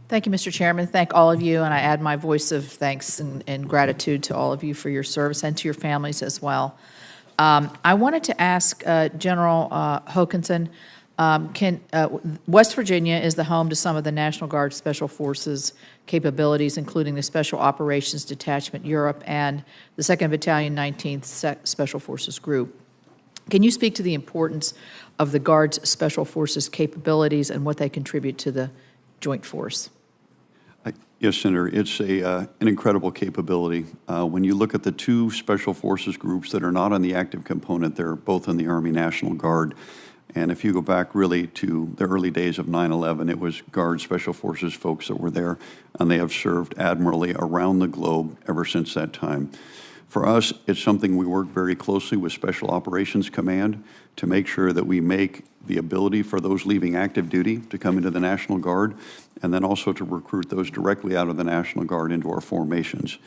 Thank you, Mr. Chairman. Thank all of you, and I add my voice of thanks and gratitude to all of you for your service and to your families as well. I wanted to ask General Hokanson, West Virginia is the home to some of the National Guard Special Forces capabilities, including the Special Operations Detachment Europe and the 2nd Battalion 19th Special Forces Group. Can you speak to the importance of the Guard's Special Forces capabilities and what they contribute to the joint force? Yes, Senator, it's an incredible capability. When you look at the two Special Forces groups that are not on the active component, they're both in the Army National Guard. And if you go back really to the early days of 9/11, it was Guard Special Forces folks that were there, and they have served admirably around the globe ever since that time. For us, it's something we work very closely with Special Operations Command to make sure that we make the ability for those leaving active duty to come into the National Guard, and then also to recruit those directly out of the National Guard into our formations.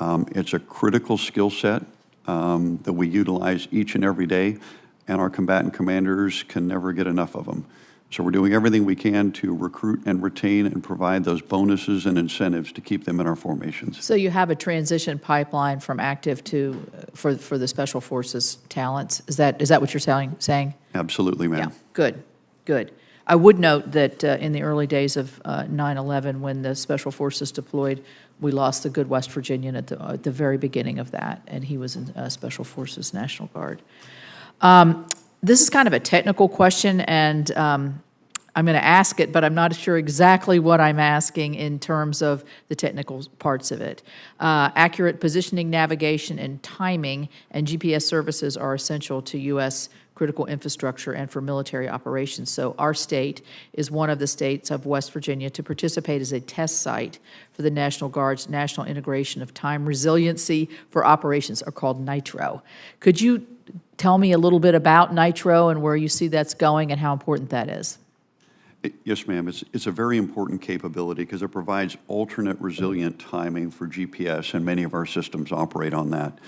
It's a critical skill set that we utilize each and every day, and our combatant commanders can never get enough of them. So we're doing everything we can to recruit and retain and provide those bonuses and incentives to keep them in our formations. So you have a transition pipeline from active to for the Special Forces talents. Is that what you're saying? Absolutely, ma'am. Yeah, good. I would note that in the early days of 9/11, when the Special Forces deployed, we lost a good West Virginian at the very beginning of that, and he was in Special Forces National Guard. This is kind of a technical question, and I'm going to ask it, but I'm not sure exactly what I'm asking in terms of the technical parts of it. Accurate positioning, navigation, and timing and GPS services are essential to U.S. critical infrastructure and for military operations. So our state is one of the states of West Virginia to participate as a test site for the National Guard's National Integration of Time Resiliency for Operations, are called NITRO. Could you tell me a little bit about NITRO and where you see that's going and how important that is? Yes, ma'am. It's a very important capability because it provides alternate resilient timing for GPS, and many of our systems operate on that.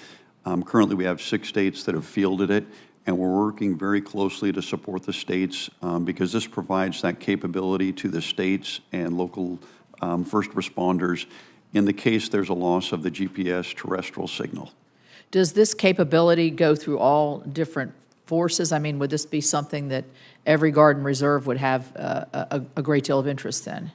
Currently, we have 6 states that have fielded it, and we're working very closely to support the states because this provides that capability to the states and local first responders in the case there's a loss of the GPS terrestrial signal. Does this capability go through all different forces? I mean, would this be something that every Guard and Reserve would have a great deal of interest in?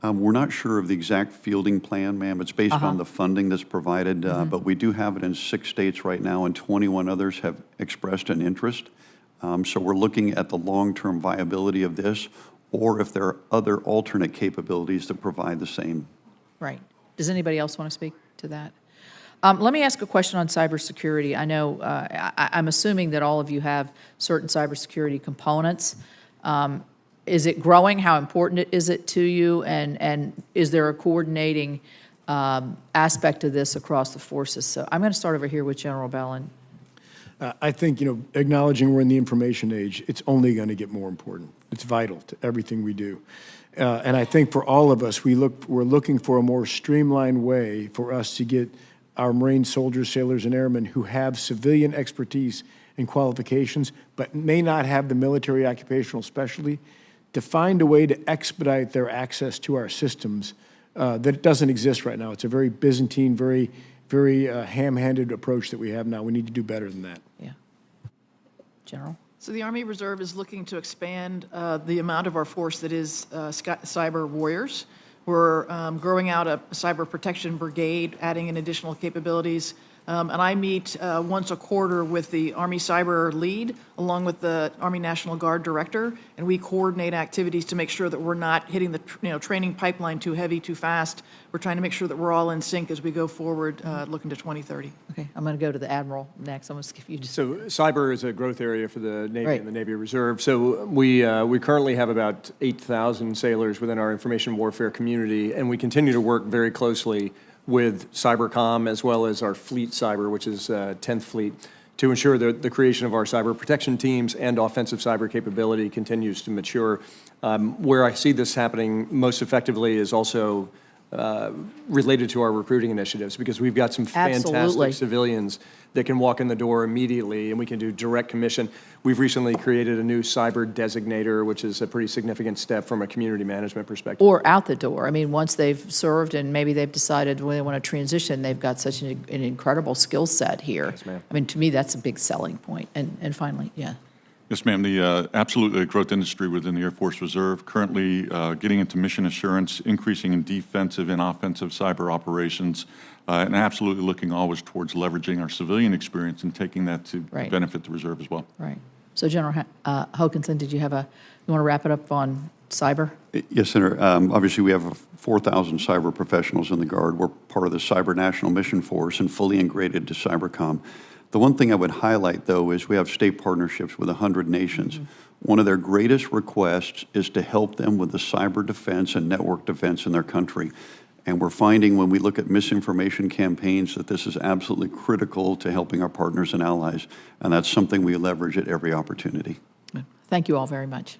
We're not sure of the exact fielding plan, ma'am. It's based on the funding that's provided, but we do have it in 6 states right now, and 21 others have expressed an interest. So we're looking at the long-term viability of this, or if there are other alternate capabilities that provide the same. Right. Does anybody else want to speak to that? Let me ask a question on cybersecurity. I know I'm assuming that all of you have certain cybersecurity components. Is it growing? How important is it to you? And is there a coordinating aspect of this across the forces? So I'm going to start over here with General Bellin. I think, acknowledging we're in the information age, it's only going to get more important. It's vital to everything we do. And I think for all of us, we're looking for a more streamlined way for us to get our Marine soldiers, sailors, and airmen who have civilian expertise and qualifications, but may not have the military occupational specialty, to find a way to expedite their access to our systems that doesn't exist right now. It's a very Byzantine, very ham-handed approach that we have now. We need to do better than that. Yeah. General? So the Army Reserve is looking to expand the amount of our force that is cyber warriors. We're growing out a cyber protection brigade, adding in additional capabilities. And I meet once a quarter with the Army Cyber Lead, along with the Army National Guard Director, and we coordinate activities to make sure that we're not hitting the training pipeline too heavy, too fast. We're trying to make sure that we're all in sync as we go forward, looking to 2030. Okay, I'm going to go to the Admiral next. I'm going to skip you. So cyber is a growth area for the Navy and the Navy Reserve. So we currently have about 8,000 sailors within our information warfare community, and we continue to work very closely with Cybercom as well as our Fleet Cyber, which is 10th Fleet, to ensure that the creation of our cyber protection teams and offensive cyber capability continues to mature. Where I see this happening most effectively is also related to our recruiting initiatives, because we've got some Absolutely. fantastic civilians that can walk in the door immediately, and we can do direct commission. We've recently created a new cyber designator, which is a pretty significant step from a community management perspective. Or out the door. I mean, once they've served and maybe they've decided when they want to transition, they've got such an incredible skill set here. Yes, ma'am. I mean, to me, that's a big selling point. And finally, yeah. Yes, ma'am. The absolutely a growth industry within the Air Force Reserve, currently getting into mission assurance, increasing in defensive and offensive cyber operations, and absolutely looking always towards leveraging our civilian experience and taking that to Right. benefit the Reserve as well. Right. So General Hokanson, did you want to wrap it up on cyber? Yes, Senator. Obviously, we have 4,000 cyber professionals in the Guard. We're part of the Cyber National Mission Force and fully integrated to Cybercom. The one thing I would highlight, though, is we have state partnerships with 100 nations. Mm-hmm. One of their greatest requests is to help them with the cyber defense and network defense in their country. And we're finding when we look at misinformation campaigns that this is absolutely critical to helping our partners and allies. And that's something we leverage at every opportunity. Thank you all very much.